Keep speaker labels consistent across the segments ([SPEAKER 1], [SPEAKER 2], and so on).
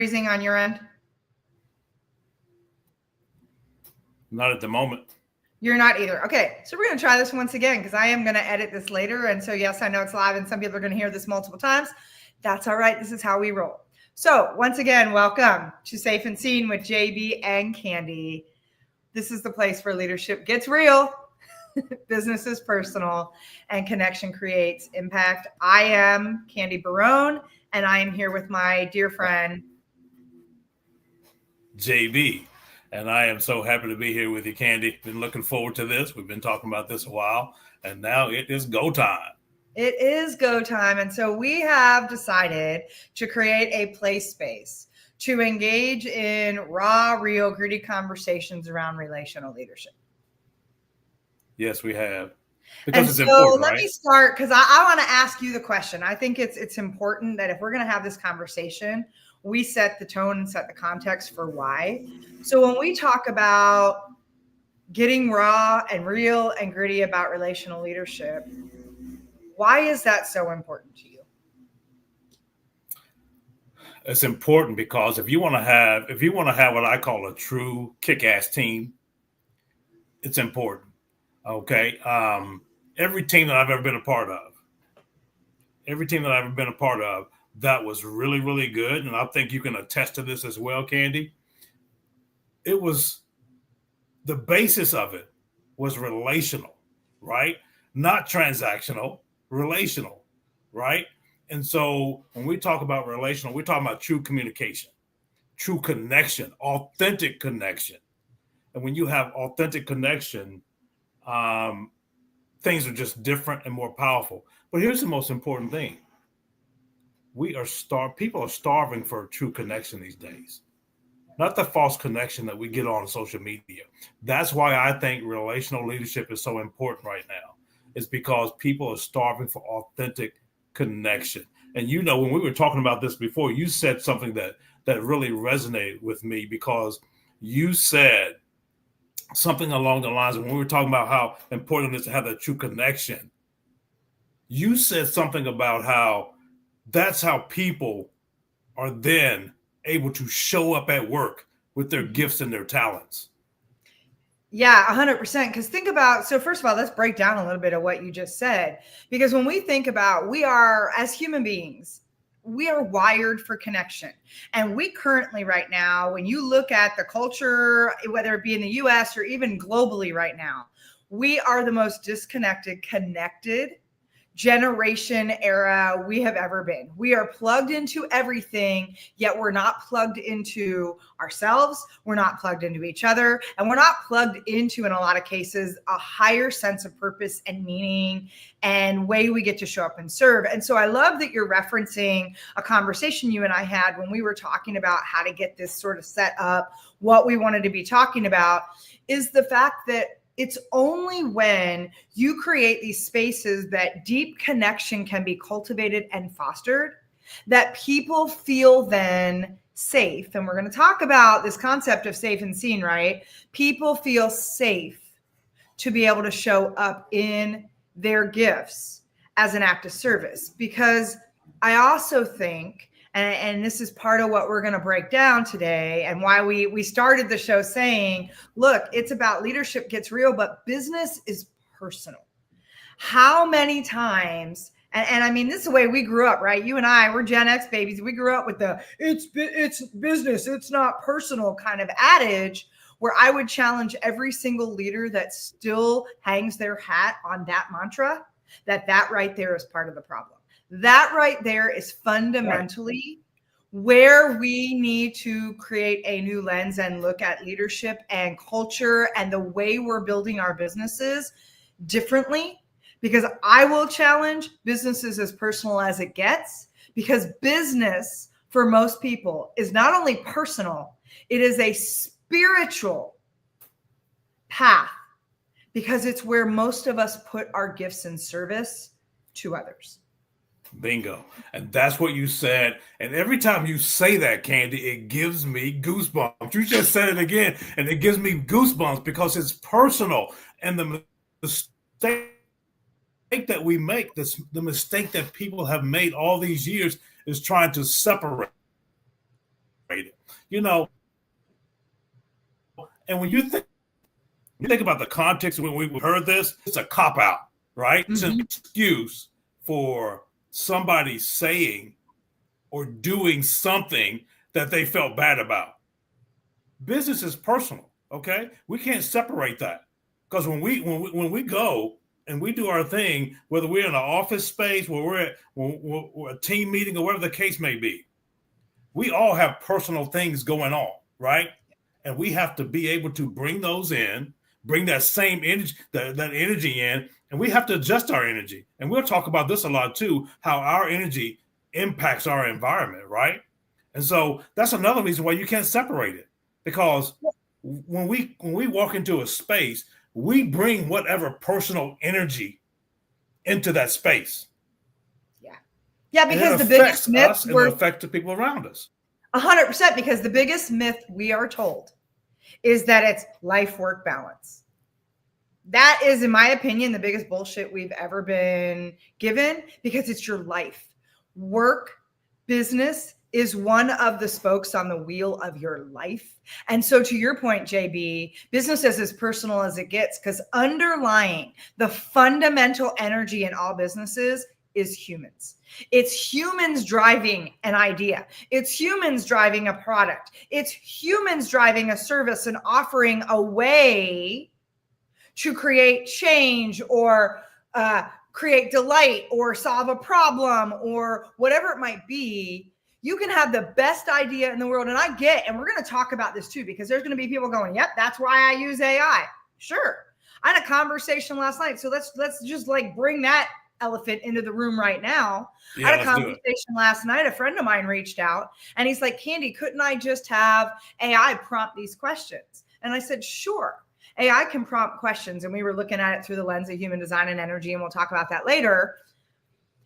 [SPEAKER 1] freezing on your end?
[SPEAKER 2] Not at the moment.
[SPEAKER 1] You're not either. Okay, so we're going to try this once again because I am going to edit this later. And so, yes, I know it's live and some people are going to hear this multiple times. That's all right. This is how we roll. So once again, welcome to Safe and Seen with JB and Candy. This is the place where leadership gets real, business is personal, and connection creates impact. I am Candy Barone, and I am here with my dear friend,
[SPEAKER 2] JB. And I am so happy to be here with you, Candy. Been looking forward to this. We've been talking about this a while, and now it is go time.
[SPEAKER 1] It is go time. And so we have decided to create a play space to engage in raw, real, gritty conversations around relational leadership.
[SPEAKER 2] Yes, we have. Because it's
[SPEAKER 1] so
[SPEAKER 2] important,
[SPEAKER 1] let
[SPEAKER 2] right?
[SPEAKER 1] me start because I want to ask you the question. I think it's important that if we're going to have this conversation, we set the tone and set the context for why. So when we talk about getting raw and real and gritty about relational leadership, why is that so important to you?
[SPEAKER 2] It's important because if you want to have what I call a true kick-ass team, it's important. Okay. Every team that I've ever been a part of, that was really, really good. And I think you can attest to this as well, Candy. It was the basis of it was relational, right? Not transactional, relational, right? And so when we talk about relational, we're talking about true communication, true connection, authentic connection. And when you have authentic connection, things are just different and more powerful. But here's the most important thing. People are starving for true connection these days. Not the false connection that we get on social media. That's why I think relational leadership is so important right now. It's because people are starving for authentic connection. And when we were talking about this before, you said something that really resonated with me because you said something along the lines of when we were talking about how important it is to have that true connection. You said something about how that's how people are then able to show up at work with their gifts and their talents.
[SPEAKER 1] Yeah, 100%. Because think about, so first of all, let's break down a little bit of what you just said. Because when we think about, we are, as human beings, we are wired for connection. And we currently right now, when you look at the culture, whether it be in the US or even globally right now, we are the most disconnected, connected generation era we have ever been. We are plugged into everything, yet we're not plugged into ourselves. We're not plugged into each other. And we're not plugged into, in a lot of cases, a higher sense of purpose and meaning and way we get to show up and serve. And so I love that you're referencing a conversation you and I had when we were talking about how to get this sort of set up. What we wanted to be talking about is the fact that it's only when you create these spaces that deep connection can be cultivated and fostered that people feel then safe. And we're going to talk about this concept of safe and seen, right? People feel safe to be able to show up in their gifts as an act of service. Because I also think, and this is part of what we're going to break down today and why we started the show saying, look, it's about leadership gets real, but business is personal. How many times, and I mean, this is the way we grew up, right? You and I, we're Gen X babies. We grew up with the it's business, it's not personal kind of adage, where I would challenge every single leader that still hangs their hat on that mantra, that right there is part of the problem. That right there is fundamentally where we need to create a new lens and look at leadership and culture and the way we're building our businesses differently. Because I will challenge businesses as personal as it gets, because business for most people is not only personal, it is a spiritual path, because it's where most of us put our gifts in service to others.
[SPEAKER 2] Bingo. And that's what you said. And every time you say that, Candy, it gives me goosebumps. You just said it again, and it gives me goosebumps because it's personal. And the mistake that we make, the mistake that people have made all these years is trying to separate it. And when you think about the context when we heard this, it's a cop out, right? It's an excuse for somebody saying or doing something that they felt bad about. Business is personal, okay? We can't separate that, because when we go and we do our thing, whether we're in an office space, where we're a team meeting, or whatever the case may be, we all have personal things going on, right? And we have to be able to bring those in, bring that same energy, that energy in, and we have to adjust our energy. And we'll talk about this a lot too, how our energy impacts our environment, right? And so that's another reason why you can't separate it, because when we walk into a space, we bring whatever personal energy into that space.
[SPEAKER 1] Yeah, because the biggest myth
[SPEAKER 2] it affects the people around us.
[SPEAKER 1] 100%, because the biggest myth we are told is that it's life-work balance. That is, in my opinion, the biggest bullshit we've ever been given, because it's your life. Work, business is one of the spokes on the wheel of your life. And so to your point, JB, business is as personal as it gets, because underlying the fundamental energy in all businesses is humans. It's humans driving an idea. It's humans driving a product. It's humans driving a service and offering a way to create change, or create delight, or solve a problem, or whatever it might be. You can have the best idea in the world. And we're going to talk about this too, because there's going to be people going, yep, that's why I use AI. Sure. I had a conversation last night. So let's just bring that elephant into the room right now.
[SPEAKER 2] Yeah,
[SPEAKER 1] I had a conversation last night. A friend of mine reached out and he's like, Candy, couldn't I just have AI prompt these questions? And I said, sure. AI can prompt questions. And we were looking at it through the lens of human design and energy. And we'll talk about that later.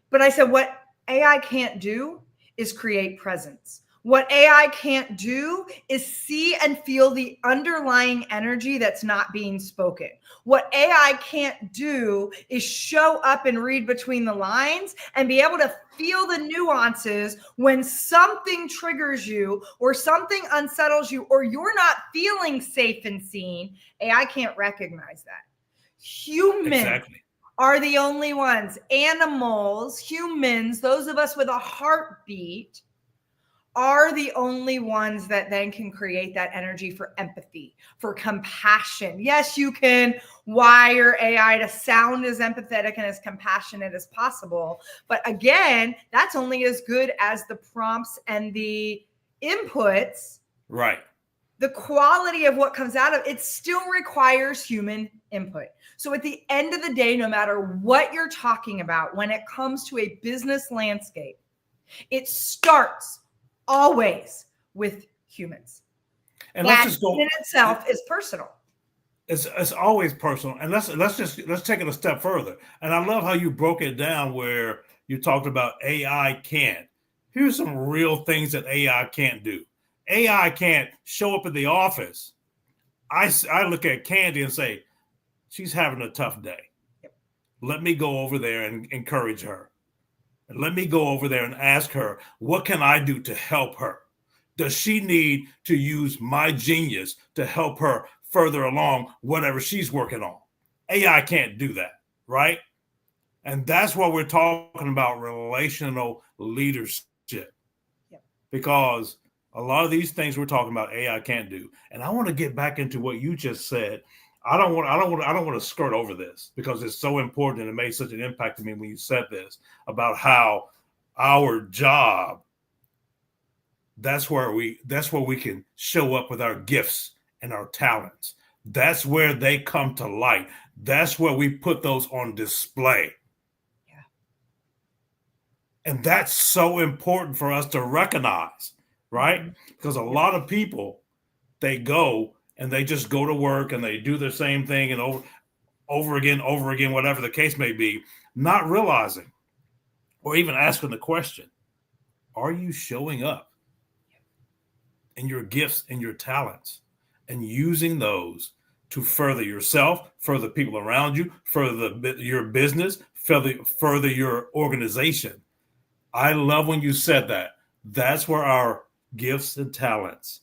[SPEAKER 1] But I said, what AI can't do is create presence. What AI can't do is see and feel the underlying energy that's not being spoken. What AI can't do is show up and read between the lines and be able to feel the nuances when something triggers you, or something unsettles you, or you're not feeling safe and seen. AI can't recognize that. Humans are the only ones. Animals, humans, those of us with a heartbeat, are the only ones that then can create that energy for empathy, for compassion. Yes, you can wire AI to sound as empathetic and as compassionate as possible. But again, that's only as good as the prompts and the inputs.
[SPEAKER 2] Right.
[SPEAKER 1] The quality of what comes out of it still requires human input. So at the end of the day, no matter what you're talking about, when it comes to a business landscape, it starts always with humans.
[SPEAKER 2] And
[SPEAKER 1] that in itself is personal.
[SPEAKER 2] It's always personal. And let's take it a step further. And I love how you broke it down, where you talked about AI can't. Here's some real things that AI can't do. AI can't show up at the office. I look at Candy and say, she's having a tough day. Yep. Let me go over there and encourage her. And let me go over there and ask her, what can I do to help her? Does she need to use my genius to help her further along whatever she's working on? AI can't do that, right? And that's what we're talking about, relational leadership. Yep. Because a lot of these things we're talking about, AI can't do. And I want to get back into what you just said. I don't want to skirt over this, because it's so important, and it made such an impact to me when you said this about how our job, that's where we can show up with our gifts and our talents. That's where they come to light. That's where we put those on display. Yeah. And that's so important for us to recognize, right? Mm-hmm. Because a lot of people, they go and they just go to work and they do the same thing and over again, whatever the case may be, not realizing or even asking the question, are you showing up in your gifts and your talents and using those to further yourself, further people around you, further your business, further your organization? I love when you said that. That's where our gifts and talents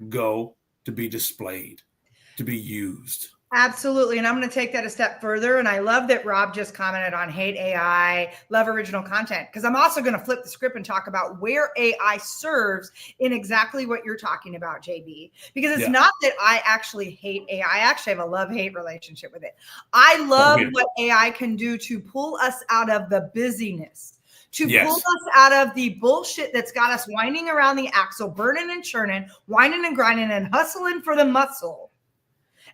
[SPEAKER 2] go to be displayed, to be used.
[SPEAKER 1] Absolutely. And I'm going to take that a step further. And I love that Rob just commented on hate AI, love original content, because I'm also going to flip the script and talk about where AI serves in exactly what you're talking about, JB. Because it's not that I actually hate AI. I actually have a love-hate relationship with it. I love what AI can do to pull us out of the busyness, to pull us out of the bullshit that's got us winding around the axle, burning and churning, whining and grinding and hustling for the muscle.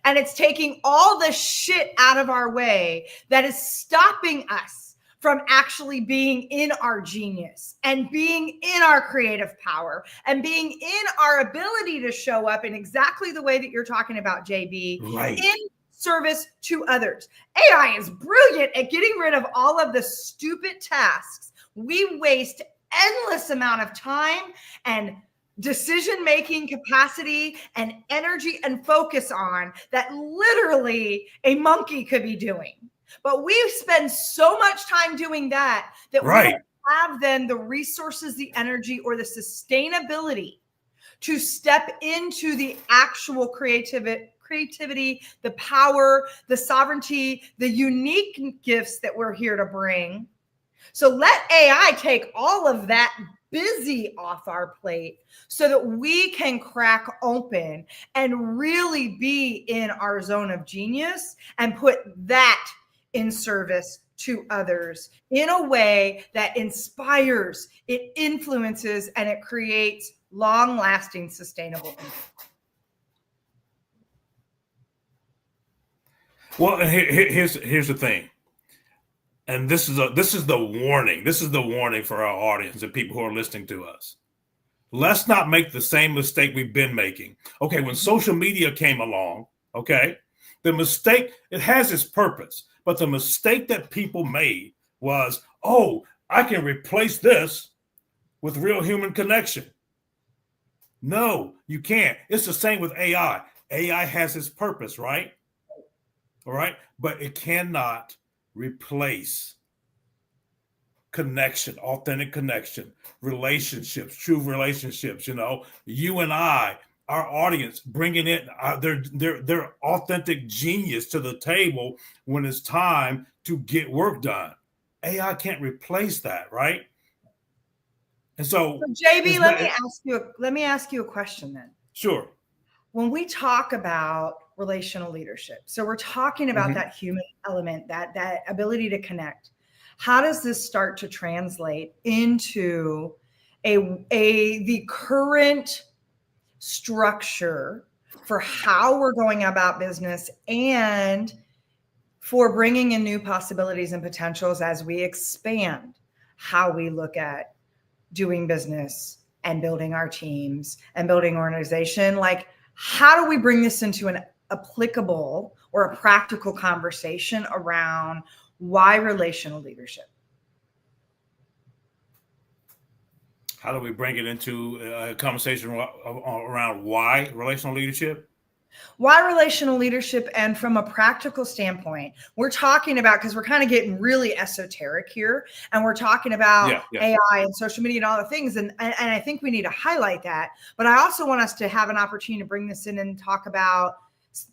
[SPEAKER 1] And it's taking all the shit out of our way that is stopping us from actually being in our genius and being in our creative power and being in our ability to show up in exactly the way that you're talking about, JB, in service to others. AI is brilliant at getting rid of all of the stupid tasks we waste endless amount of time and decision-making capacity and energy and focus on that literally a monkey could be doing. But we spend so much time doing that we don't have then the resources, the energy, or the sustainability to step into the actual creativity, the power, the sovereignty, the unique gifts that we're here to bring. So let AI take all of that busy off our plate so that we can crack open and really be in our zone of genius and put that in service to others in a way that inspires, it influences, and it creates long-lasting, sustainable impact.
[SPEAKER 2] Well, here's the thing. And this is the warning. This is the warning for our audience and people who are listening to us. Let's not make the same mistake we've been making. Okay, when social media came along, okay, the mistake, it has its purpose, but the mistake that people made was, oh, I can replace this with real human connection. No, you can't. It's the same with AI. AI has its purpose, right? All right, but it cannot replace connection, authentic connection, relationships, true relationships. You know, you and I, our audience, bringing in their authentic genius to the table when it's time to get work done. AI can't replace that, right? And so
[SPEAKER 1] JB, let me ask you a question then.
[SPEAKER 2] Sure.
[SPEAKER 1] When we talk about relational leadership, so we're talking about that human element, that ability to connect. How does this start to translate into the current structure for how we're going about business and for bringing in new possibilities and potentials as we expand how we look at doing business and building our teams and building organization? Like, how do we bring this into an applicable or a practical conversation around why relational leadership?
[SPEAKER 2] How do we bring it into a conversation around why relational leadership?
[SPEAKER 1] Why relational leadership? And from a practical standpoint, we're talking about, because we're kind of getting really esoteric here, and we're talking about AI and social media and all the things. And I think we need to highlight that. But I also want us to have an opportunity to bring this in and talk about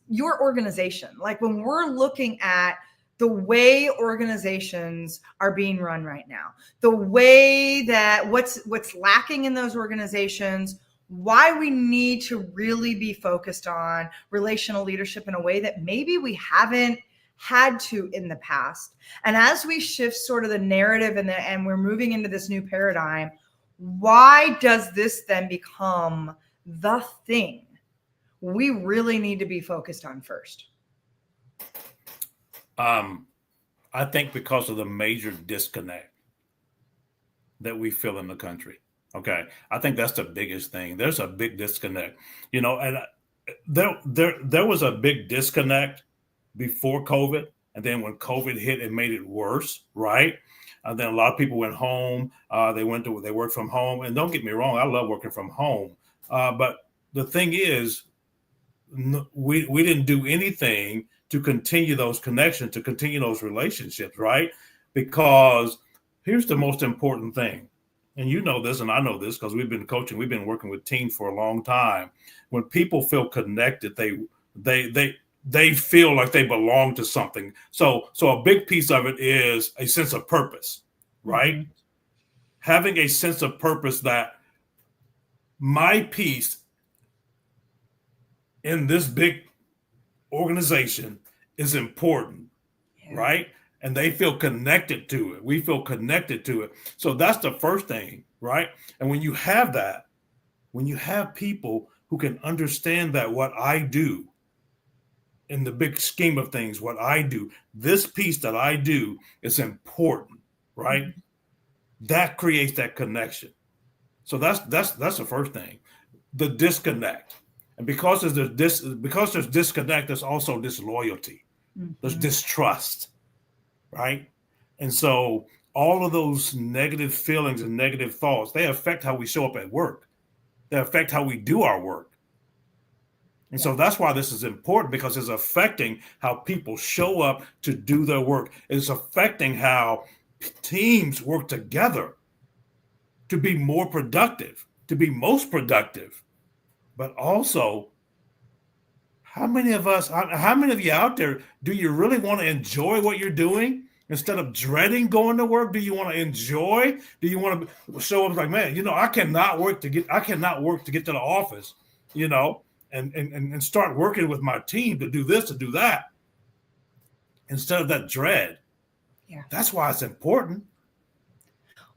[SPEAKER 1] your organization. Like, when we're looking at the way organizations are being run right now, the way that what's lacking in those organizations, why we need to really be focused on relational leadership in a way that maybe we haven't had to in the past. And as we shift sort of the narrative and we're moving into this new paradigm, why does this then become the thing we really need to be focused on first?
[SPEAKER 2] I think because of the major disconnect that we feel in the country. Okay, I think that's the biggest thing. There's a big disconnect, you know, and there was a big disconnect before COVID, and then when COVID hit, it made it worse, right? And then a lot of people went home. They worked from home, and don't get me wrong, I love working from home, but the thing is, we didn't do anything to continue those connections, to continue those relationships, right? Because here's the most important thing. and you know this, and I know this because we've been coaching, we've been working with teams for a long time. When people feel connected, they feel like they belong to something. So a big piece of it is a sense of purpose, right?
[SPEAKER 1] Mm-hmm.
[SPEAKER 2] Having a sense of purpose that my piece in this big organization is important,
[SPEAKER 1] Yeah.
[SPEAKER 2] right? And they feel connected to it. We feel connected to it. So that's the first thing, right? And when you have that, when you have people who can understand that what I do in the big scheme of things, what I do, this piece that I do is important, right?
[SPEAKER 1] Mm-hmm.
[SPEAKER 2] That creates that connection. So that's the first thing. The disconnect. And because there's disconnect, there's also disloyalty. There's
[SPEAKER 1] Mm-hmm.
[SPEAKER 2] distrust, right? And so all of those negative feelings and negative thoughts, they affect how we show up at work. They affect how we do our work. And
[SPEAKER 1] Yeah.
[SPEAKER 2] so that's why this is important, because it's affecting how people show up to do their work. It's affecting how teams work together to be more productive, to be most productive. But also, how many of you out there, do you really want to enjoy what you're doing instead of dreading going to work? Do you want to enjoy? Do you want to show up like, man, I cannot work to get to the office, and start working with my team to do this, to do that, instead of that dread.
[SPEAKER 1] Yeah.
[SPEAKER 2] That's why it's important.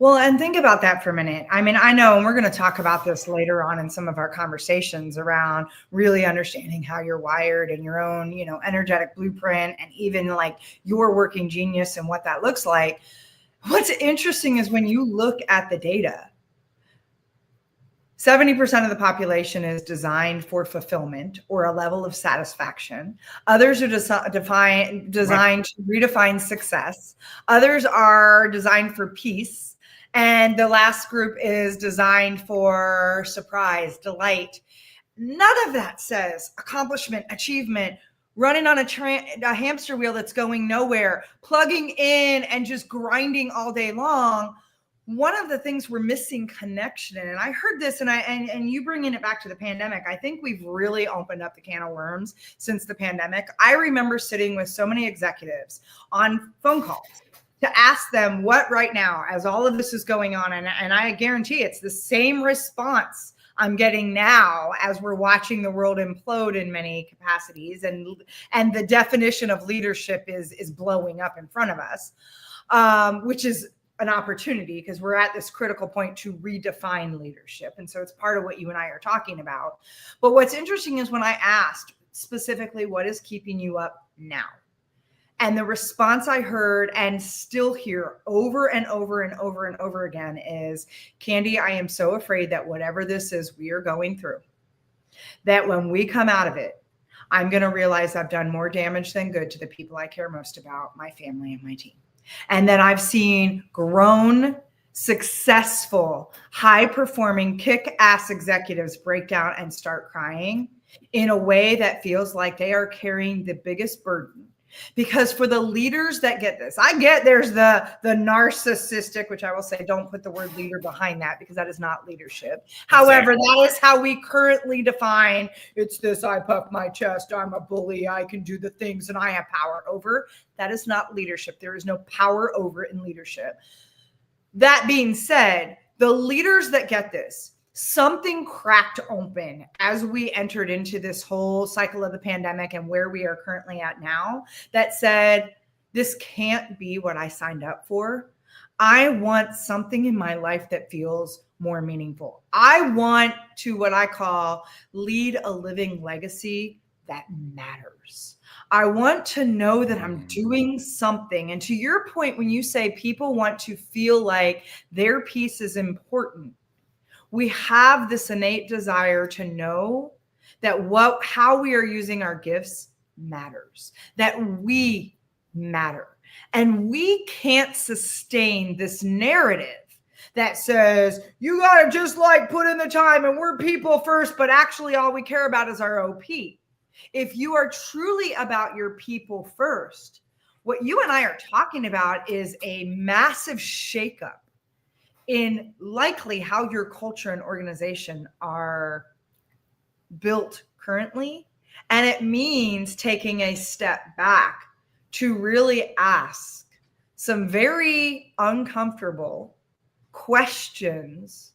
[SPEAKER 1] Well, and think about that for a minute. I mean, I know, and we're going to talk about this later on in some of our conversations around really understanding how you're wired and your own, energetic blueprint, and even like your working genius and what that looks like. What's interesting is when you look at the data, 70% of the population is designed for fulfillment or a level of satisfaction. Others are designed to redefine success. Others are designed for peace. And the last group is designed for surprise, delight. None of that says accomplishment, achievement, running on a hamster wheel that's going nowhere, plugging in and just grinding all day long. One of the things we're missing connection in, and I heard this, and you bringing it back to the pandemic, I think we've really opened up the can of worms since the pandemic. I remember sitting with so many executives on phone calls to ask them what right now, as all of this is going on, and I guarantee it's the same response I'm getting now as we're watching the world implode in many capacities, and the definition of leadership is blowing up in front of us, which is an opportunity, because we're at this critical point to redefine leadership. And so it's part of what you and I are talking about. But what's interesting is when I asked specifically, what is keeping you up now? And the response I heard and still hear over and over and over and over again is, Candy, I am so afraid that whatever this is we are going through, that when we come out of it, I'm going to realize I've done more damage than good to the people I care most about, my family and my team. And then I've seen grown, successful, high-performing, kick-ass executives break down and start crying in a way that feels like they are carrying the biggest burden. Because for the leaders that get this, I get there's the narcissistic, which I will say, don't put the word leader behind that, because that is not leadership. However, that is how we currently define it's this: I puff my chest, I'm a bully, I can do the things, and I have power over. That is not leadership. There is no power over in leadership. That being said, the leaders that get this, something cracked open as we entered into this whole cycle of the pandemic and where we are currently at now, that said, this can't be what I signed up for. I want something in my life that feels more meaningful. I want to, what I call, lead a living legacy that matters. I want to know that I'm doing something. And to your point, when you say people want to feel like their piece is important, we have this innate desire to know that how we are using our gifts matters, that we matter. And we can't sustain this narrative that says, you got to just like put in the time and we're people first, but actually all we care about is our OP. If you are truly about your people first, what you and I are talking about is a massive shakeup in likely how your culture and organization are built currently. And it means taking a step back to really ask some very uncomfortable questions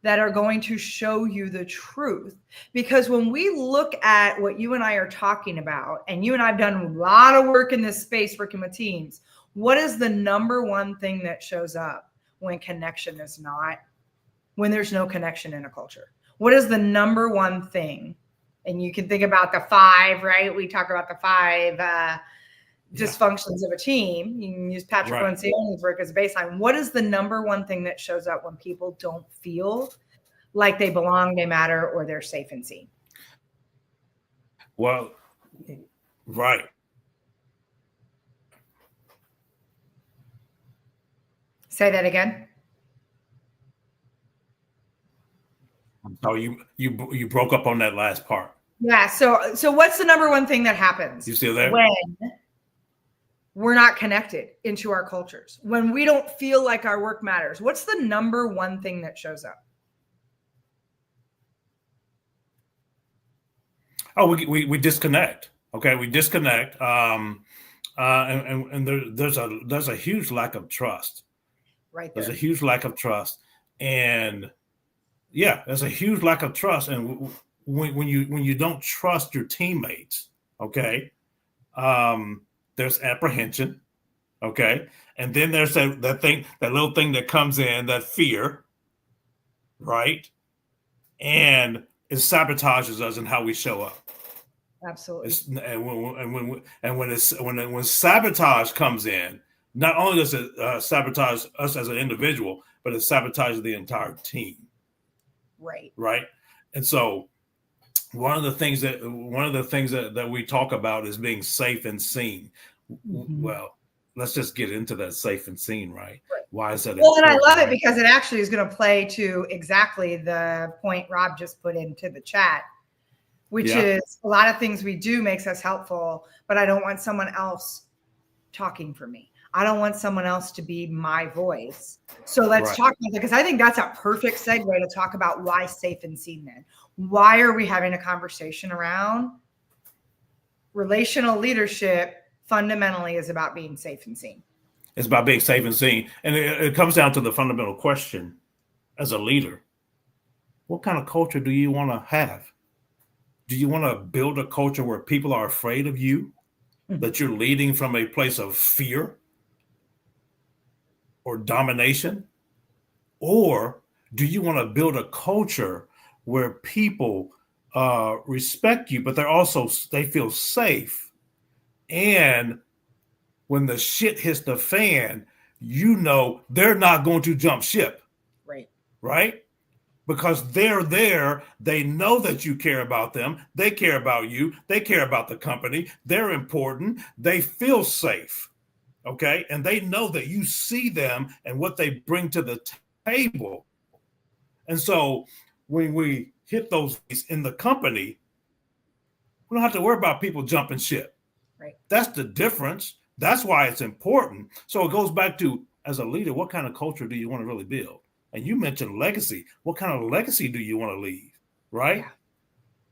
[SPEAKER 1] that are going to show you the truth. Because when we look at what you and I are talking about, and you and I have done a lot of work in this space working with teams, what is the number one thing that shows up when connection is not, when there's no connection in a culture? What is the number one thing? And you can think about the 5, right? We talk about the 5 dysfunctions of a team. You can use Patrick Lencioni's work as a baseline. What is the number one thing that shows up when people don't feel like they belong, they matter, or they're safe and seen?
[SPEAKER 2] Well, right.
[SPEAKER 1] Say that again.
[SPEAKER 2] So you broke up on that last part.
[SPEAKER 1] Yeah. So what's the number one thing that happens?
[SPEAKER 2] You still there?
[SPEAKER 1] When we're not connected into our cultures, when we don't feel like our work matters, what's the number one thing that shows up?
[SPEAKER 2] Oh, we disconnect. Okay, we disconnect. And there's a huge lack of trust.
[SPEAKER 1] Right there.
[SPEAKER 2] There's a huge lack of trust, and yeah, there's a huge lack of trust. And when you don't trust your teammates, okay, there's apprehension, okay, and then there's that little thing that comes in, that fear, right, and it sabotages us in how we show up.
[SPEAKER 1] Absolutely.
[SPEAKER 2] When sabotage comes in, not only does it sabotage us as an individual, but it sabotages the entire team.
[SPEAKER 1] Right.
[SPEAKER 2] Right. And so one of the things that we talk about is being safe and seen. Mm-hmm. Well, let's just get into that safe and seen, right? Why is that?
[SPEAKER 1] Well, and I love it because it actually is going to play to exactly the point Rob just put into the chat, which is a lot of things we do makes us helpful, but I don't want someone else talking for me. I don't want someone else to be my voice. So let's talk about that, because I think that's a perfect segue to talk about why safe and seen then. Why are we having a conversation around relational leadership? Fundamentally is about being safe and seen.
[SPEAKER 2] It's about being safe and seen. And it comes down to the fundamental question as a leader. What kind of culture do you want to have? Do you want to build a culture where people are afraid of you, that you're leading from a place of fear or domination? Or do you want to build a culture where people respect you, but they feel safe? And when the shit hits the fan, you know they're not going to jump ship. Right? Because they're there, they know that you care about them, they care about you, they care about the company, they're important, they feel safe, okay? And they know that you see them and what they bring to the table. And so when we hit those in the company, we don't have to worry about people jumping ship.
[SPEAKER 1] Right.
[SPEAKER 2] That's the difference. That's why it's important. So it goes back to, as a leader, what kind of culture do you want to really build? And you mentioned legacy. What kind of legacy do you want to leave? Right? Yeah.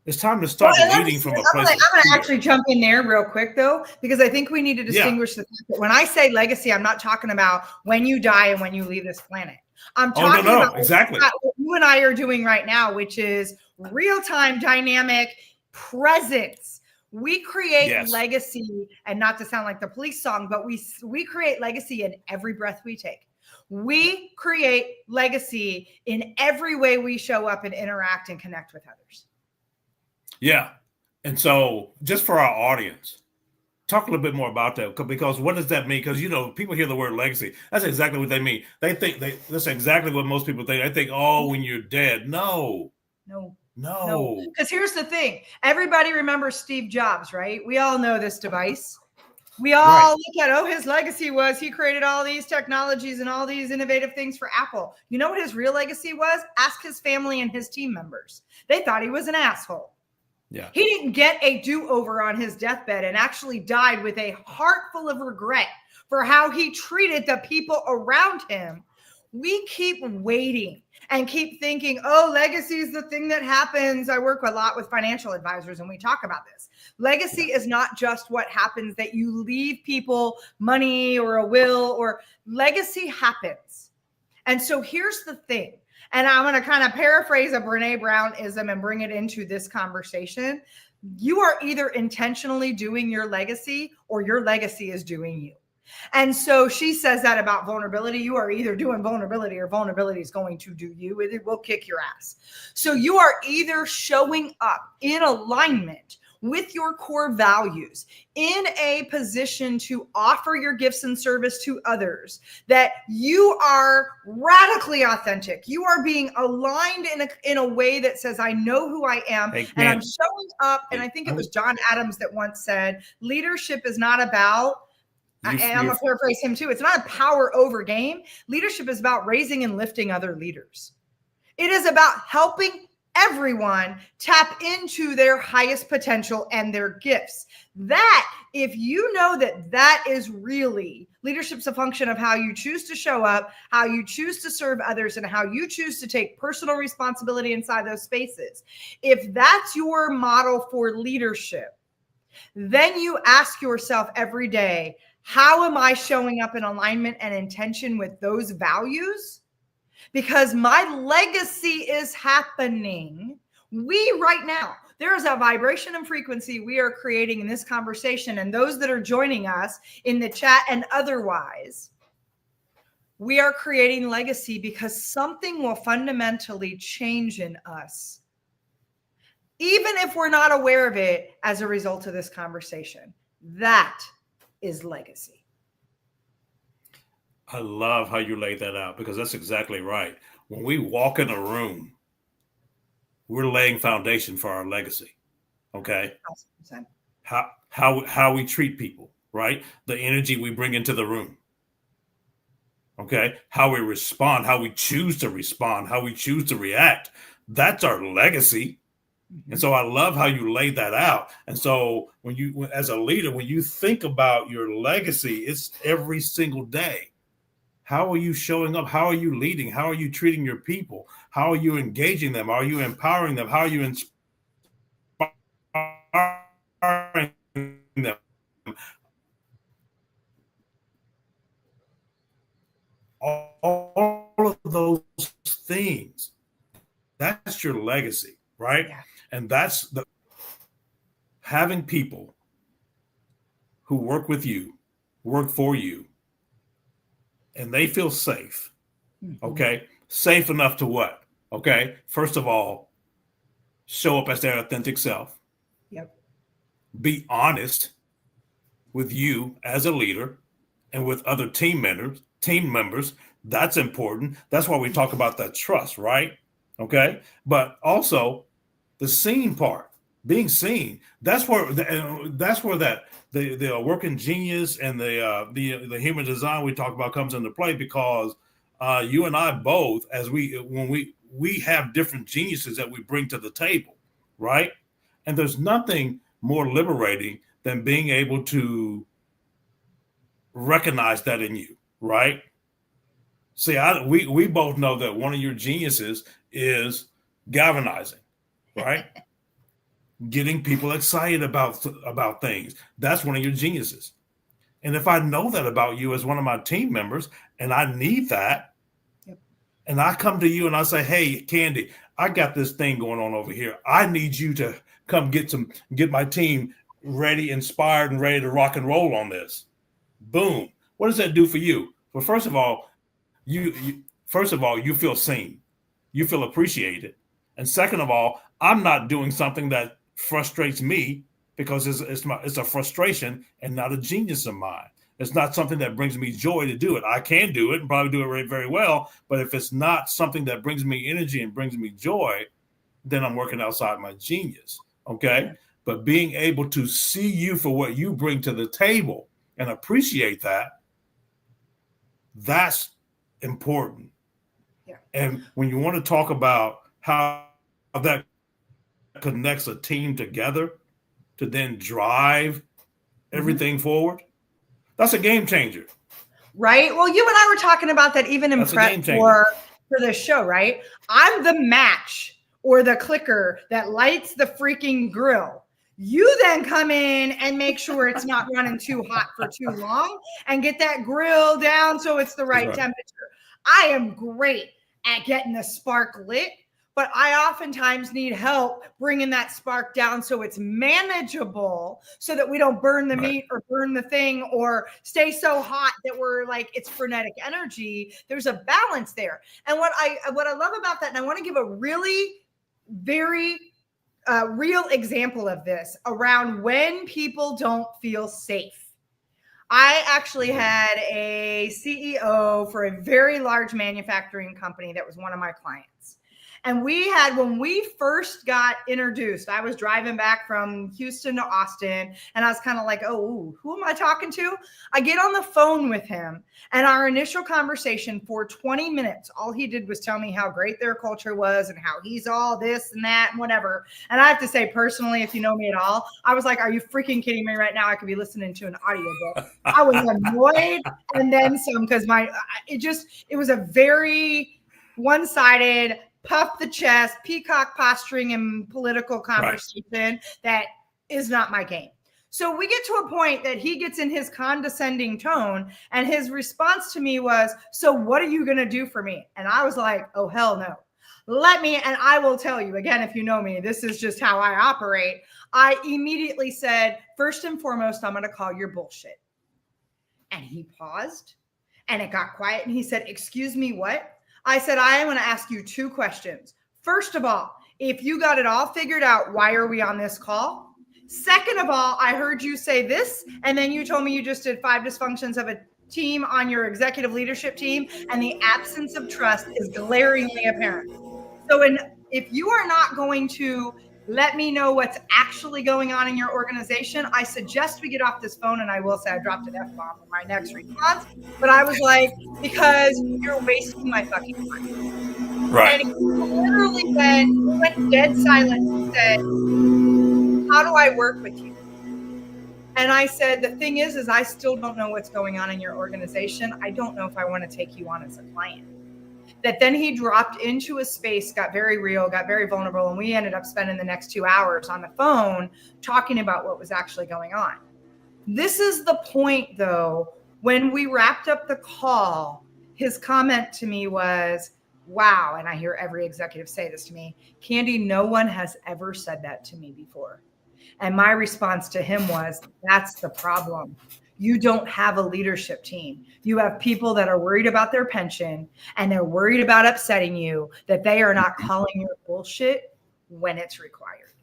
[SPEAKER 2] It's time to start leading from a place.
[SPEAKER 1] I'm going to actually jump in there real quick, though, because I think we need to distinguish the fact that when I say legacy, I'm not talking about when you die and when you leave this planet. I'm talking about
[SPEAKER 2] exactly
[SPEAKER 1] what you and I are doing right now, which is real-time dynamic presence. We create legacy, and not to sound like the police song, but we create legacy in every breath we take. We create legacy in every way we show up and interact and connect with others.
[SPEAKER 2] Yeah. And so just for our audience, talk a little bit more about that, because what does that mean? Because, people hear the word legacy. That's exactly what they mean. They think that's exactly what most people think. They think, when you're dead. No. Because here's the thing. Everybody remembers Steve Jobs, right? We all know this device. We all look at, his legacy was he created all these technologies and all these innovative things for Apple. You know what his real legacy was? Ask his family and his team members. They thought he was an asshole. Yeah.
[SPEAKER 1] He didn't get a do-over on his deathbed and actually died with a heart full of regret for how he treated the people around him, We keep waiting and keep thinking, oh, legacy is the thing that happens. I work a lot with financial advisors and we talk about this. Legacy is not just what happens that you leave people money or a will, or legacy happens. And so here's the thing. And I'm going to kind of paraphrase a Brene Brown-ism and bring it into this conversation. You are either intentionally doing your legacy or your legacy is doing you. And so she says that about vulnerability. You are either doing vulnerability or vulnerability is going to do you. It will kick your ass. So you are either showing up in alignment with your core values, in a position to offer your gifts and service to others, that you are radically authentic. You are being aligned in a way that says, I know who I am, and I'm showing up. And I think it was John Adams that once said, leadership is not about, and I'm going to paraphrase him too, it's not a power over game. Leadership is about raising and lifting other leaders. It is about helping everyone tap into their highest potential and their gifts. That, if you know that that is really, leadership's a function of how you choose to show up, how you choose to serve others, and how you choose to take personal responsibility inside those spaces. If that's your model for leadership, then you ask yourself every day, how am I showing up in alignment and intention with those values? Because my legacy is happening. We right now, there is a vibration and frequency we are creating in this conversation. And those that are joining us in the chat and otherwise, we are creating legacy because something will fundamentally change in us, even if we're not aware of it as a result of this conversation. That is legacy.
[SPEAKER 2] I love how you laid that out, because that's exactly right. When we walk in a room, we're laying foundation for our legacy. Okay.
[SPEAKER 1] 100%.
[SPEAKER 2] How we treat people, right? The energy we bring into the room. Okay. How we respond, how we choose to respond, how we choose to react. That's our legacy. Mm-hmm. And so I love how you laid that out. And so when you, as a leader, when you think about your legacy, it's every single day. How are you showing up? How are you leading? How are you treating your people? How are you engaging them? Are you empowering them? How are you inspiring them? All of those things, that's your legacy, right? Yeah. And that's having people who work with you, work for you, and they feel safe. Okay. Safe enough to what? Okay. First of all, show up as their authentic self.
[SPEAKER 1] Yep.
[SPEAKER 2] Be honest with you as a leader and with other team members. That's important. That's why we talk about that trust, right? Okay. But also the seen part, being seen. That's where the working genius and the human design we talk about comes into play, because you and I both, when we have different geniuses that we bring to the table, right? And there's nothing more liberating than being able to recognize that in you, right? See, we both know that one of your geniuses is galvanizing, right? Getting people excited about things. That's one of your geniuses. And if I know that about you as one of my team members, and I need that, yep. And I come to you and I say, hey, Candy, I got this thing going on over here. I need you to come get my team ready, inspired, and ready to rock and roll on this. Boom. What does that do for you? Well, first of all, you feel seen. You feel appreciated. And second of all, I'm not doing something that frustrates me, because it's a frustration and not a genius of mine. It's not something that brings me joy to do it. I can do it and probably do it very, very well. But if it's not something that brings me energy and brings me joy, then I'm working outside my genius. Okay. But being able to see you for what you bring to the table and appreciate that, that's important. Yeah. And when you want to talk about how that connects a team together to then drive everything forward, that's a game changer.
[SPEAKER 1] right? Well, you and I were talking about that even in prep for this show, right? I'm the match or the clicker that lights the freaking grill. You then come in and make sure it's not running too hot for too long and get that grill down so it's the right temperature. I am great at getting the spark lit, but I oftentimes need help bringing that spark down so it's manageable so that we don't burn the meat or burn the thing or stay so hot that we're like, it's frenetic energy. There's a balance there. And what I love about that, and I want to give a really very real example of this around when people don't feel safe. I actually had a CEO for a very large manufacturing company that was one of my clients. And when we first got introduced, I was driving back from Houston to Austin, and I was kind of like, oh, who am I talking to? I get on the phone with him, and our initial conversation for 20 minutes, all he did was tell me how great their culture was and how he's all this and that and whatever. And I have to say, personally, if you know me at all, I was like, are you freaking kidding me right now? I could be listening to an audiobook. I was annoyed and then some, because it was a very one-sided, puff the chest, peacock posturing and political conversation that is not my game. So we get to a point that he gets in his condescending tone, and his response to me was, so what are you going to do for me? And I was like, oh, hell no. And I will tell you again, if you know me, this is just how I operate. I immediately said, first and foremost, I'm going to call your bullshit. And he paused and it got quiet. And he said, excuse me, what? I said, I am going to ask you two questions. First of all, if you got it all figured out, why are we on this call? Second of all, I heard you say this, and then you told me you just did 5 dysfunctions of a team on your executive leadership team, and the absence of trust is glaringly apparent. So if you are not going to let me know what's actually going on in your organization, I suggest we get off this phone. And I will say I dropped an F-bomb in my next response, but I was like, because you're wasting my fucking time.
[SPEAKER 2] Right.
[SPEAKER 1] And he literally went dead silent and said, how do I work with you? And I said, the thing is I still don't know what's going on in your organization. I don't know if I want to take you on as a client. That then he dropped into a space, got very real, got very vulnerable. And we ended up spending the next 2 hours on the phone talking about what was actually going on. This is the point, though, when we wrapped up the call, his comment to me was, wow. And I hear every executive say this to me, Candy, no one has ever said that to me before. And my response to him was, that's the problem. You don't have a leadership team. You have people that are worried about their pension and they're worried about upsetting you, that they are not calling your bullshit when it's required.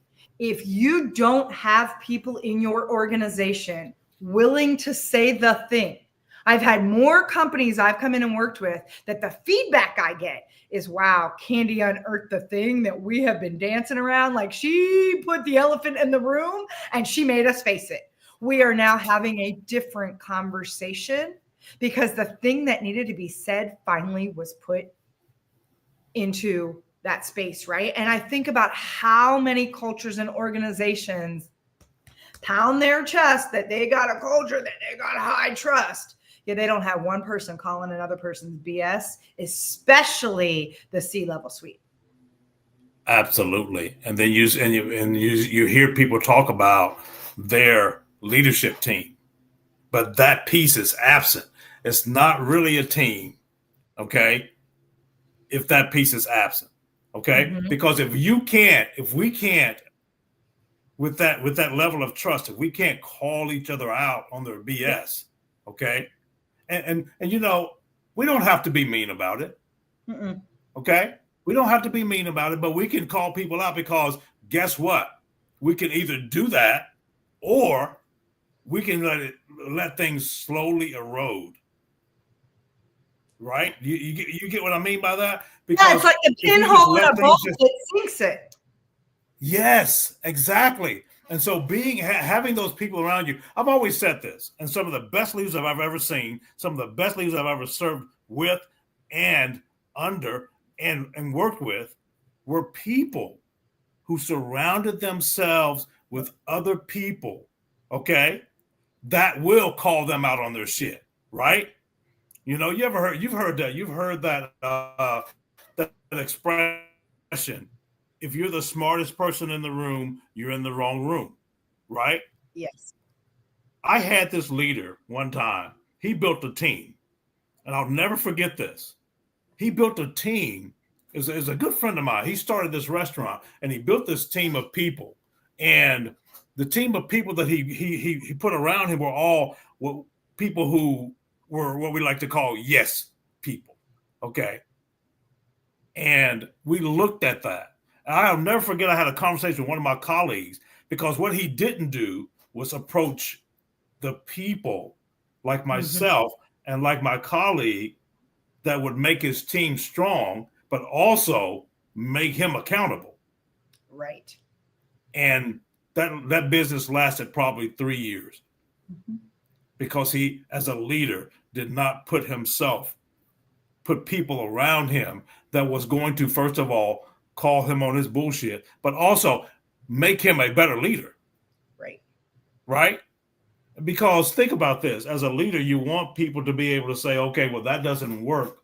[SPEAKER 1] If you don't have people in your organization willing to say the thing, I've had more companies I've come in and worked with that the feedback I get is, wow, Candy unearthed the thing that we have been dancing around. Like she put the elephant in the room and she made us face it. We are now having a different conversation because the thing that needed to be said finally was put into that space, right? And I think about how many cultures and organizations pound their chest that they got a culture, that they got high trust. Yeah, they don't have one person calling another person's BS, especially the C-level suite.
[SPEAKER 2] Absolutely. And then you hear people talk about their leadership team, but that piece is absent. It's not really a team, okay, if that piece is absent, okay? Mm-hmm. Because if we can't, with that level of trust, if we can't call each other out on their BS, okay, and you know, we don't have to be mean about it, okay? We don't have to be mean about it, but we can call people out, because guess what? We can either do that or we can let things slowly erode. Right? You get what I mean by that?
[SPEAKER 1] Because yeah, it's like a pinhole in a bowl that sinks it.
[SPEAKER 2] Yes, exactly. And so having those people around you, I've always said this, and some of the best leaders I've ever seen, some of the best leaders I've ever served with and under and worked with were people who surrounded themselves with other people, okay, that will call them out on their shit, right? You know, you've heard that expression. If you're the smartest person in the room, you're in the wrong room, right?
[SPEAKER 1] Yes.
[SPEAKER 2] I had this leader one time. He built a team, and I'll never forget this. He built a team. Is a good friend of mine. He started this restaurant, and he built this team of people. And the team of people that he put around him were all people who were what we like to call yes people. Okay, and we looked at that. And I'll never forget. I had a conversation with one of my colleagues because what he didn't do was approach the people like
[SPEAKER 1] Mm-hmm.
[SPEAKER 2] myself and like my colleague that would make his team strong, but also make him accountable.
[SPEAKER 1] Right.
[SPEAKER 2] And that business lasted probably 3 years
[SPEAKER 1] Mm-hmm.
[SPEAKER 2] because he, as a leader, did not put people around him that was going to, first of all, call him on his bullshit, but also make him a better leader.
[SPEAKER 1] Right.
[SPEAKER 2] Right? Because think about this, as a leader, you want people to be able to say, okay, well, that doesn't work.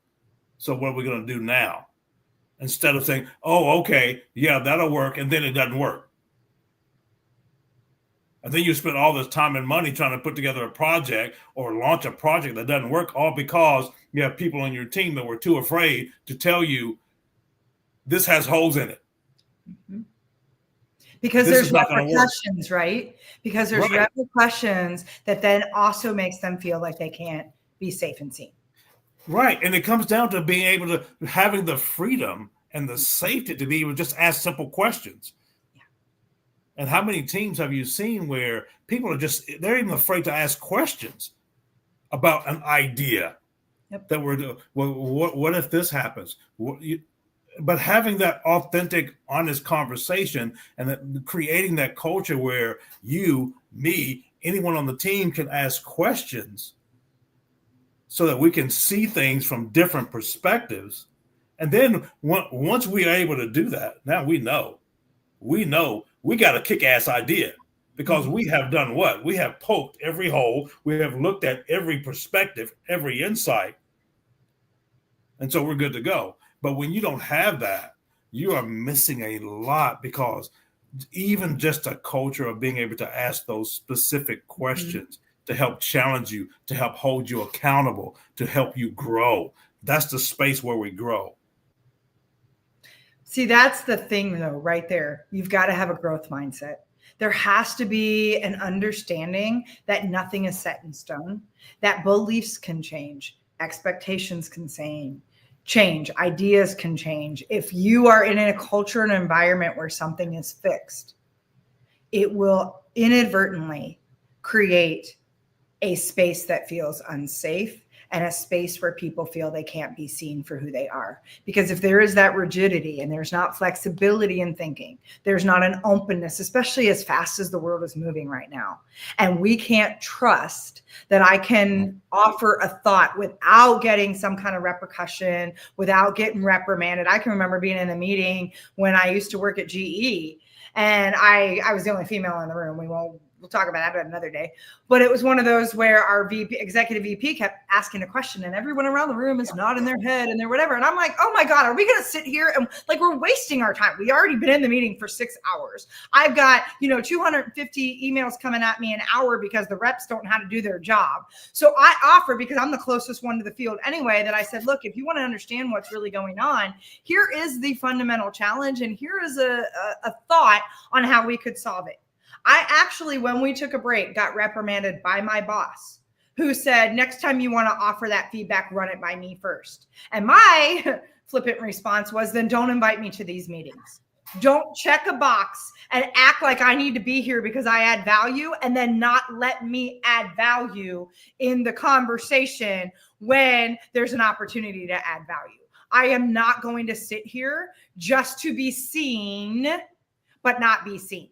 [SPEAKER 2] So what are we going to do now? Instead of saying, oh, okay, yeah, that'll work. And then it doesn't work. And then you spend all this time and money trying to put together a project or launch a project that doesn't work, all because you have people on your team that were too afraid to tell you this has holes in it.
[SPEAKER 1] Mm-hmm. Because
[SPEAKER 2] This
[SPEAKER 1] there's
[SPEAKER 2] is not going to work.
[SPEAKER 1] repercussions, right? Because there's
[SPEAKER 2] Right.
[SPEAKER 1] repercussions that then also makes them feel like they can't be safe and seen.
[SPEAKER 2] Right. And it comes down to being able to having the freedom and the safety to be able to just ask simple questions.
[SPEAKER 1] Yeah.
[SPEAKER 2] And how many teams have you seen where people are they're even afraid to ask questions about an idea
[SPEAKER 1] Yep.
[SPEAKER 2] that what if this happens? But having that authentic, honest conversation and creating that culture where you, me, anyone on the team can ask questions so that we can see things from different perspectives. And then once we are able to do that, now we know we got a kick-ass idea because
[SPEAKER 1] Mm-hmm.
[SPEAKER 2] we have done what? We have poked every hole. We have looked at every perspective, every insight. And so we're good to go. But when you don't have that, you are missing a lot because even just a culture of being able to ask those specific questions to help challenge you, to help hold you accountable, to help you grow. That's the space where we grow.
[SPEAKER 1] See, that's the thing, though, right there. You've got to have a growth mindset. There has to be an understanding that nothing is set in stone, that beliefs can change, expectations can change, ideas can change. If you are in a culture and environment where something is fixed, it will inadvertently create a space that feels unsafe and a space where people feel they can't be seen for who they are. Because if there is that rigidity and there's not flexibility in thinking, there's not an openness, especially as fast as the world is moving right now. And we can't trust that I can offer a thought without getting some kind of repercussion, without getting reprimanded. I can remember being in a meeting when I used to work at GE, and I was the only female in the room. We'll talk about that another day. But it was one of those where our executive VP kept asking a question and everyone around the room is nodding their head and they're whatever. And I'm like, oh my God, are we going to sit here and like we're wasting our time? We already been in the meeting for 6 hours. I've got, 250 emails coming at me an hour because the reps don't know how to do their job. So I offer, because I'm the closest one to the field anyway, that I said, look, if you want to understand what's really going on, here is the fundamental challenge. And here is a thought on how we could solve it. I actually, when we took a break, got reprimanded by my boss, who said, next time you want to offer that feedback, run it by me first. And my flippant response was, then don't invite me to these meetings. Don't check a box and act like I need to be here because I add value and then not let me add value in the conversation when there's an opportunity to add value. I am not going to sit here just to be seen, but not be seen.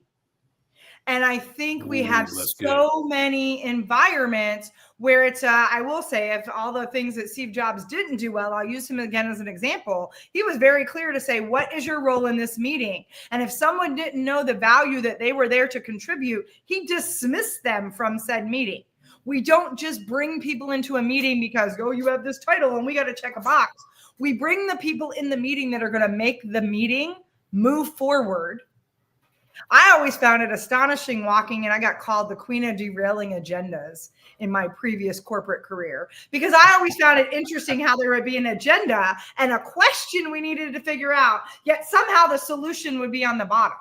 [SPEAKER 1] And I think we have so many environments where it's, I will say, if all the things that Steve Jobs didn't do well, I'll use him again as an example. He was very clear to say, what is your role in this meeting? And if someone didn't know the value that they were there to contribute, he dismissed them from said meeting. We don't just bring people into a meeting because, oh, you have this title and we got to check a box. We bring the people in the meeting that are going to make the meeting move forward. I always found it astonishing walking, and I got called the queen of derailing agendas in my previous corporate career, because I always found it interesting how there would be an agenda and a question we needed to figure out, yet somehow the solution would be on the bottom.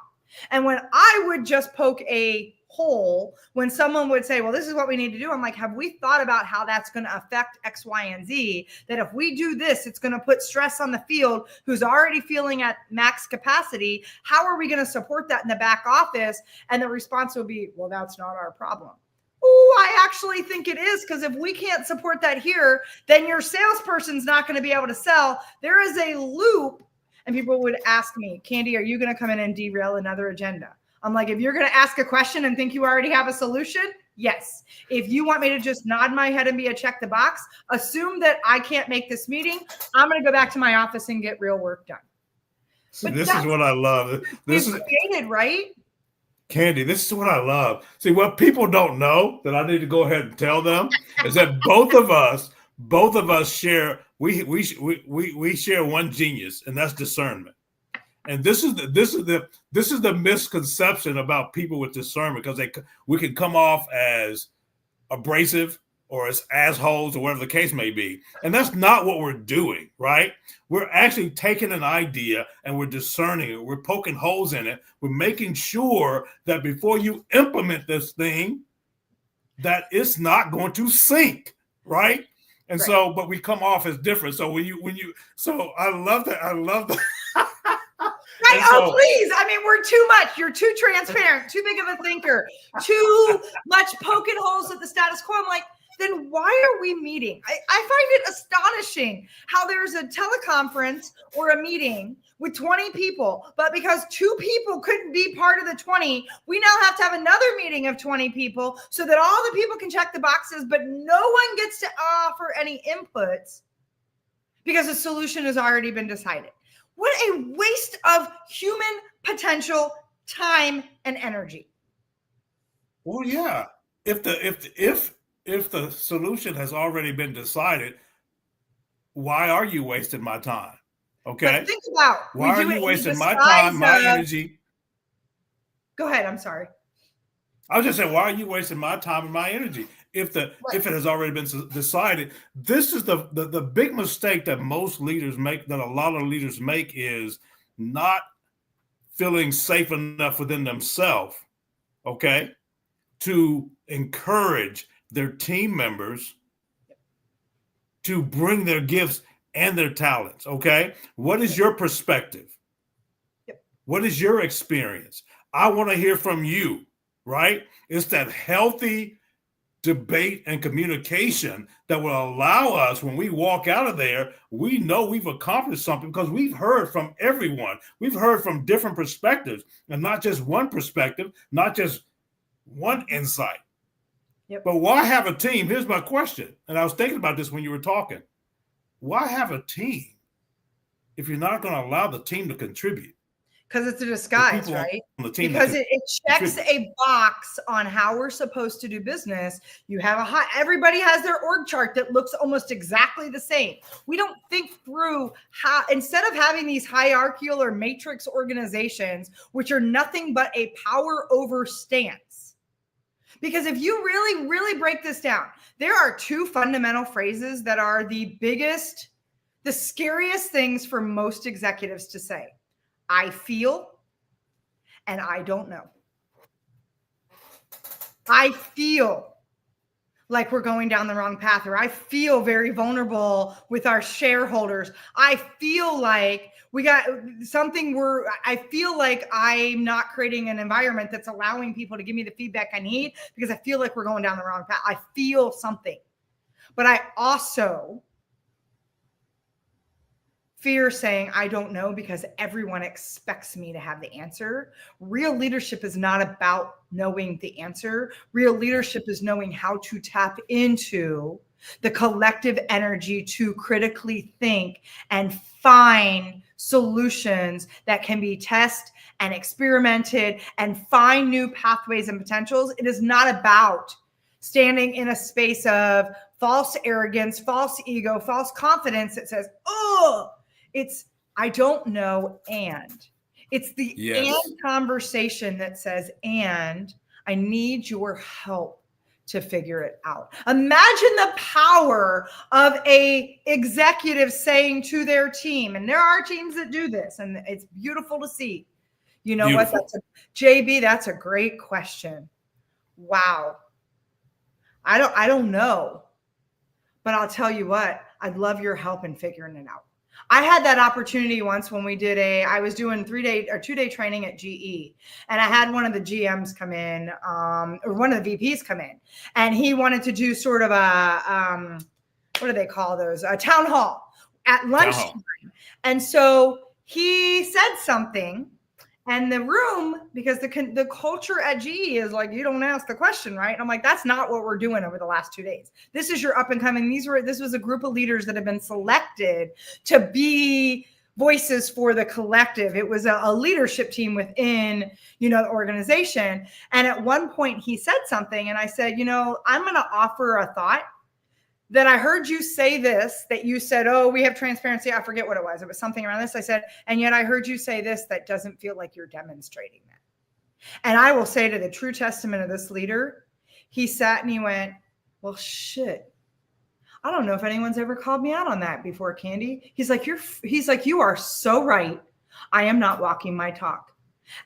[SPEAKER 1] And when I would just poke a hole, when someone would say, well, this is what we need to do, I'm like, have we thought about how that's going to affect X, Y, and Z? That if we do this, it's going to put stress on the field who's already feeling at max capacity. How are we going to support that in the back office? And the response will be, well, that's not our problem. Oh, I actually think it is, because if we can't support that here, then your salesperson's not going to be able to sell. There is a loop. And people would ask me, Candy, are you going to come in and derail another agenda? I'm like, if you're going to ask a question and think you already have a solution, yes. If you want me to just nod my head and be a check the box, assume that I can't make this meeting. I'm going to go back to my office and get real work done.
[SPEAKER 2] So this is what I love. This is
[SPEAKER 1] created, right?
[SPEAKER 2] Candy, this is what I love. See, what people don't know that I need to go ahead and tell them is that both of us share, we share one genius, and that's discernment. And this is the misconception about people with discernment, because we can come off as abrasive or as assholes or whatever the case may be. And that's not what we're doing, right? We're actually taking an idea and we're discerning it. We're poking holes in it. We're making sure that before you implement this thing, that it's not going to sink, right? And so, but we come off as different. So so I love that.
[SPEAKER 1] Right. Oh, please. I mean, we're too much. You're too transparent, too big of a thinker, too much poking holes at the status quo. I'm like, then why are we meeting? I find it astonishing how there's a teleconference or a meeting with 20 people, but because 2 people couldn't be part of the 20, we now have to have another meeting of 20 people so that all the people can check the boxes, but no one gets to offer any inputs because the solution has already been decided. What a waste of human potential, time, and energy.
[SPEAKER 2] Well, yeah. If the solution has already been decided, why are you wasting my time? Okay.
[SPEAKER 1] But think about
[SPEAKER 2] why are you wasting my time, my energy?
[SPEAKER 1] Go ahead. I'm sorry.
[SPEAKER 2] I was just saying, why are you wasting my time and my energy? If it has already been decided, this is the big mistake that most leaders make, that a lot of leaders make, is not feeling safe enough within themselves, okay, to encourage their team members to bring their gifts and their talents, okay? What is your perspective? What is your experience? I want to hear from you, right? It's that healthy debate and communication that will allow us, when we walk out of there, we know we've accomplished something because we've heard from everyone. We've heard from different perspectives, and not just one perspective, not just one insight. But why have a team? Here's my question. And I was thinking about this when you were talking. Why have a team if you're not going to allow the team to contribute?
[SPEAKER 1] Because it's a disguise, right? Because it checks a box on how we're supposed to do business. You have everybody has their org chart that looks almost exactly the same. We don't think through how, instead of having these hierarchical or matrix organizations, which are nothing but a power over stance. Because if you really, really break this down, there are 2 fundamental phrases that are the scariest things for most executives to say. I feel, and I don't know. I feel like we're going down the wrong path, or I feel very vulnerable with our shareholders. I feel like we got something I feel like I'm not creating an environment that's allowing people to give me the feedback I need, because I feel like we're going down the wrong path. I feel something. But I also fear saying, I don't know, because everyone expects me to have the answer. Real leadership is not about knowing the answer. Real leadership is knowing how to tap into the collective energy to critically think and find solutions that can be tested and experimented and find new pathways and potentials. It is not about standing in a space of false arrogance, false ego, false confidence that says, oh, it's, I don't know. And it's the and conversation that says, and I need your help to figure it out. Imagine the power of a executive saying to their team, and there are teams that do this, and it's beautiful to see. You know beautiful. What? JB, that's a great question. Wow. I don't know, but I'll tell you what, I'd love your help in figuring it out. I had that opportunity once when I was doing 2-day training at GE, and I had one of the GMs come in, or one of the VPs come in, and he wanted to do sort of a, what do they call those? A town hall at lunchtime. And so he said something, and the room, because the culture at GE is like, you don't ask the question, right? And I'm like, that's not what we're doing over the last 2 days. This is your up and coming. This was a group of leaders that have been selected to be voices for the collective. It was a leadership team within, the organization. And at one point he said something, and I said, I'm going to offer a thought that I heard you say this, that you said, oh, we have transparency. I forget what it was. It was something around this. I said, and yet I heard you say this that doesn't feel like you're demonstrating that. And I will say, to the true testament of this leader, he sat and he went, well, shit. I don't know if anyone's ever called me out on that before, Candy. He's like, you are so right. I am not walking my talk.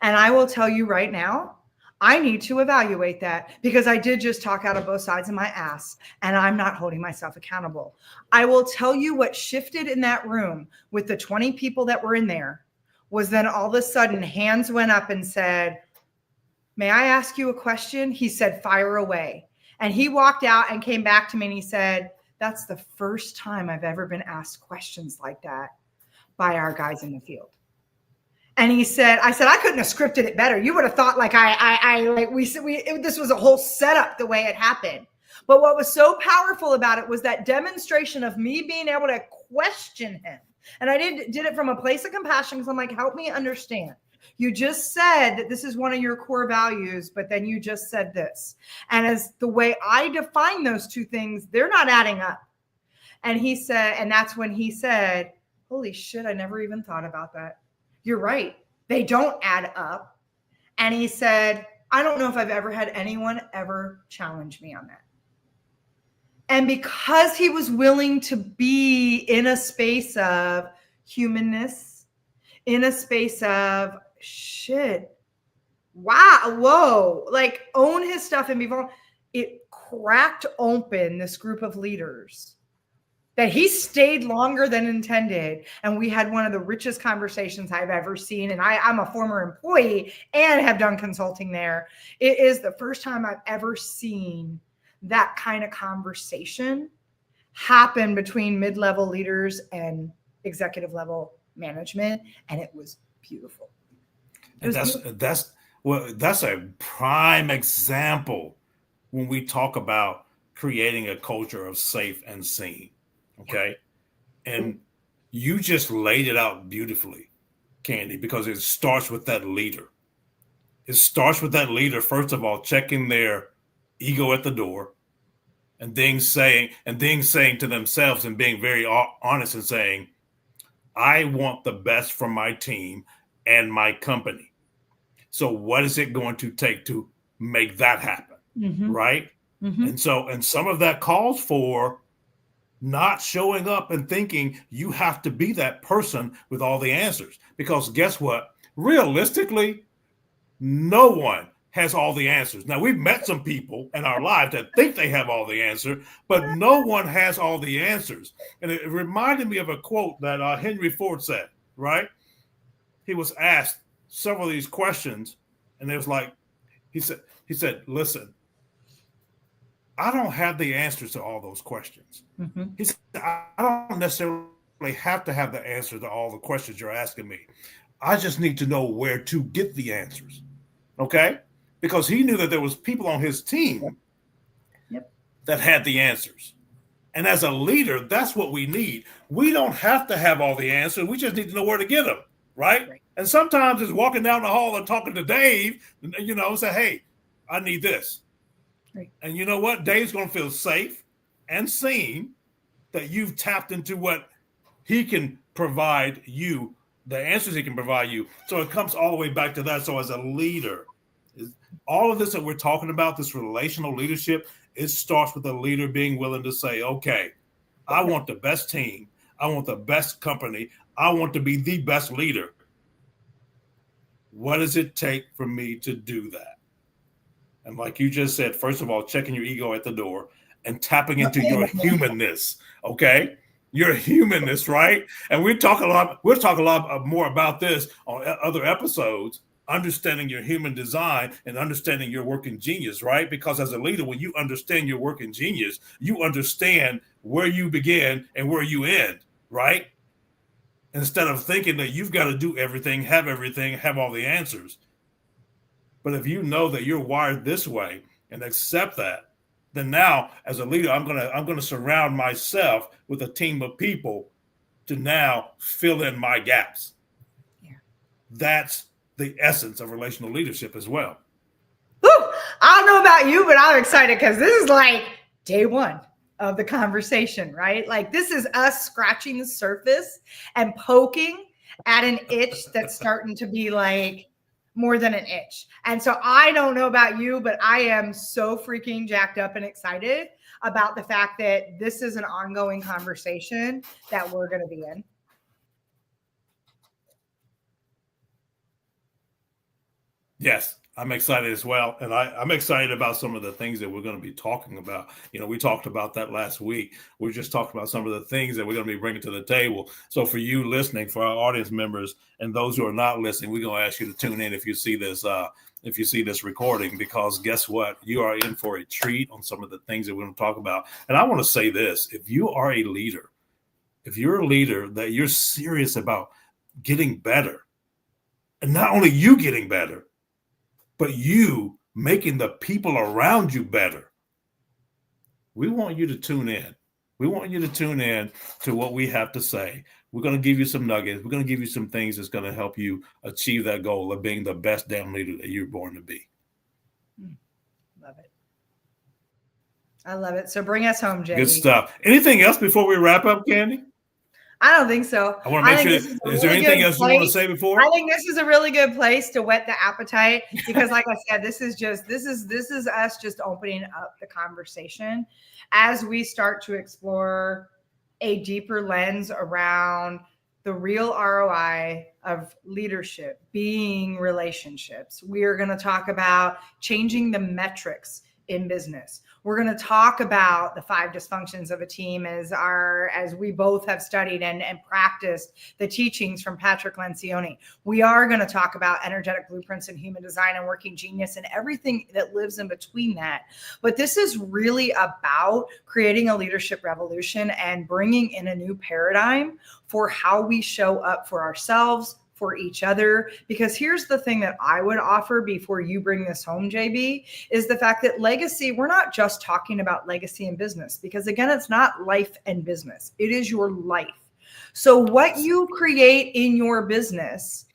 [SPEAKER 1] And I will tell you right now, I need to evaluate that, because I did just talk out of both sides of my ass, and I'm not holding myself accountable. I will tell you what shifted in that room with the 20 people that were in there was then all of a sudden hands went up and said, may I ask you a question? He said, fire away. And he walked out and came back to me and he said, that's the first time I've ever been asked questions like that by our guys in the field. And he said, I couldn't have scripted it better. You would have thought like this was a whole setup the way it happened. But what was so powerful about it was that demonstration of me being able to question him. And I did it from a place of compassion, because I'm like, help me understand. You just said that this is one of your core values, but then you just said this. And as the way I define those two things, they're not adding up. And he said, and that's when he said, holy shit, I never even thought about that. You're right. They don't add up. And he said, I don't know if I've ever had anyone ever challenge me on that. And because he was willing to be in a space of humanness, in a space of shit, wow, whoa, like own his stuff and be vulnerable, it cracked open this group of leaders that he stayed longer than intended. And we had one of the richest conversations I've ever seen. And I'm a former employee and have done consulting there. It is the first time I've ever seen that kind of conversation happen between mid-level leaders and executive level management. And it was beautiful.
[SPEAKER 2] And that's a prime example when we talk about creating a culture of safe and seen. Okay. And you just laid it out beautifully, Candy, because it starts with that leader. It starts with that leader, first of all, checking their ego at the door, and then saying to themselves and being very honest and saying, I want the best from my team and my company. So what is it going to take to make that happen? Mm-hmm. Right. Mm-hmm. And some of that calls for not showing up and thinking you have to be that person with all the answers. Because guess what? Realistically, no one has all the answers. Now, we've met some people in our lives that think they have all the answers, but no one has all the answers. And it reminded me of a quote that Henry Ford said, right? He was asked several of these questions, and it was like, he said, listen, I don't have the answers to all those questions. Mm-hmm. He said, I don't necessarily have to have the answer to all the questions you're asking me. I just need to know where to get the answers. Okay? Because he knew that there was people on his team that had the answers. And as a leader, that's what we need. We don't have to have all the answers. We just need to know where to get them. Right? And sometimes it's walking down the hall and talking to Dave, say, hey, I need this.
[SPEAKER 1] Right.
[SPEAKER 2] And you know what? Dave's going to feel safe and seen that you've tapped into what he can provide you, the answers he can provide you. So it comes all the way back to that. So as a leader, all of this that we're talking about, this relational leadership, it starts with a leader being willing to say, okay, I want the best team. I want the best company. I want to be the best leader. What does it take for me to do that? And like you just said, first of all, checking your ego at the door and tapping into your humanness. Okay. Your humanness, right? And we'll talk a lot more about this on other episodes, understanding your human design and understanding your working genius, right? Because as a leader, when you understand your working genius, you understand where you begin and where you end, right? Instead of thinking that you've got to do everything, have all the answers. But if you know that you're wired this way and accept that, then now as a leader, I'm gonna surround myself with a team of people to now fill in my gaps.
[SPEAKER 1] Yeah.
[SPEAKER 2] That's the essence of relational leadership as well.
[SPEAKER 1] Woo! I don't know about you, but I'm excited because this is like day one of the conversation, right? Like this is us scratching the surface and poking at an itch that's starting to be like more than an itch. And so I don't know about you, but I am so freaking jacked up and excited about the fact that this is an ongoing conversation that we're going to be in.
[SPEAKER 2] Yes, I'm excited as well. And I'm excited about some of the things that we're going to be talking about. You know, we talked about that last week. We're just talking about some of the things that we're going to be bringing to the table. So for you listening, for our audience members and those who are not listening, we're going to ask you to tune in if you see this recording, because guess what? You are in for a treat on some of the things that we're going to talk about. And I want to say this, if you are a leader, if you're a leader that you're serious about getting better, and not only you getting better, but you making the people around you better, we want you to tune in. We want you to tune in to what we have to say. We're going to give you some nuggets. We're going to give you some things that's going to help you achieve that goal of being the best damn leader that you're born to be.
[SPEAKER 1] Love it. I love it. So bring us home, Jay.
[SPEAKER 2] Good stuff. Anything else before we wrap up, Candy?
[SPEAKER 1] I don't think so.
[SPEAKER 2] I want to make sure. Is there anything else you want to say before?
[SPEAKER 1] I think this is a really good place to whet the appetite because, like I said, this is us just opening up the conversation as we start to explore a deeper lens around the real ROI of leadership, being relationships. We are going to talk about changing the metrics in business. We're going to talk about the 5 dysfunctions of a team as we both have studied and practiced the teachings from Patrick Lencioni. We are going to talk about energetic blueprints and human design and working genius and everything that lives in between that. But this is really about creating a leadership revolution and bringing in a new paradigm for how we show up for ourselves, for each other. Because here's the thing that I would offer before you bring this home, JB, is the fact that legacy, we're not just talking about legacy in business, because again, it's not life and business. It is your life. So what you create in your business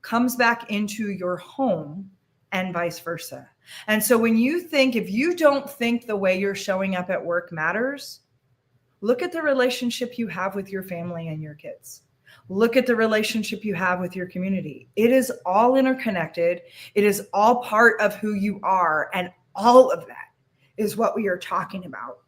[SPEAKER 1] comes back into your home and vice versa. And so when you think, if you don't think the way you're showing up at work matters, look at the relationship you have with your family and your kids. Look at the relationship you have with your community. It is all interconnected. It is all part of who you are. And all of that is what we are talking about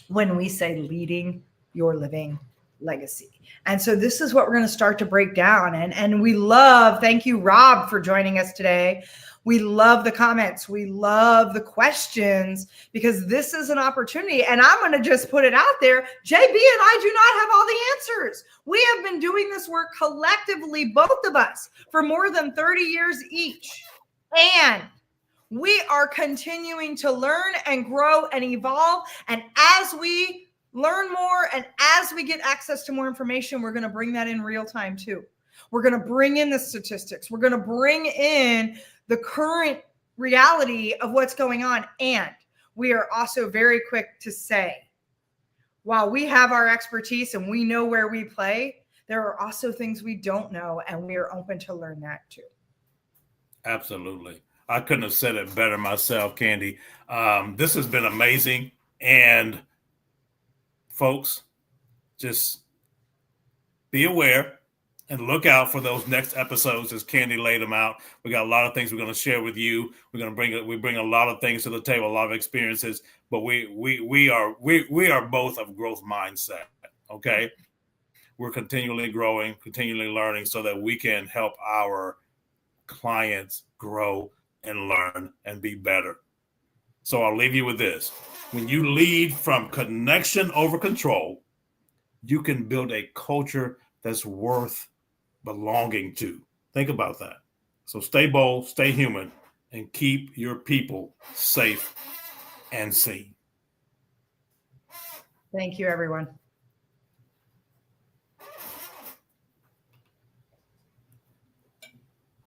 [SPEAKER 1] when we say leading your living legacy. And so this is what we're going to start to break down. And we love, thank you, Rob, for joining us today. We love the comments. We love the questions, because this is an opportunity. And I'm going to just put it out there. JB and I do not have all the answers. We have been doing this work collectively, both of us, for more than 30 years each. And we are continuing to learn and grow and evolve. And as we learn more and as we get access to more information, we're going to bring that in real time too. We're going to bring in the statistics. We're going to bring in the current reality of what's going on. And we are also very quick to say, while we have our expertise and we know where we play, there are also things we don't know, and we are open to learn that too.
[SPEAKER 2] Absolutely. I couldn't have said it better myself, Candy. This has been amazing. And folks, just be aware and look out for those next episodes as Candy laid them out. We got a lot of things we're going to share with you. We're going to bring a lot of things to the table, a lot of experiences, but we are both of growth mindset. Okay. We're continually growing, continually learning so that we can help our clients grow and learn and be better. So I'll leave you with this. When you lead from connection over control, you can build a culture that's worth belonging to. Think about that. So stay bold, stay human, and keep your people safe and seen.
[SPEAKER 1] Thank you, everyone.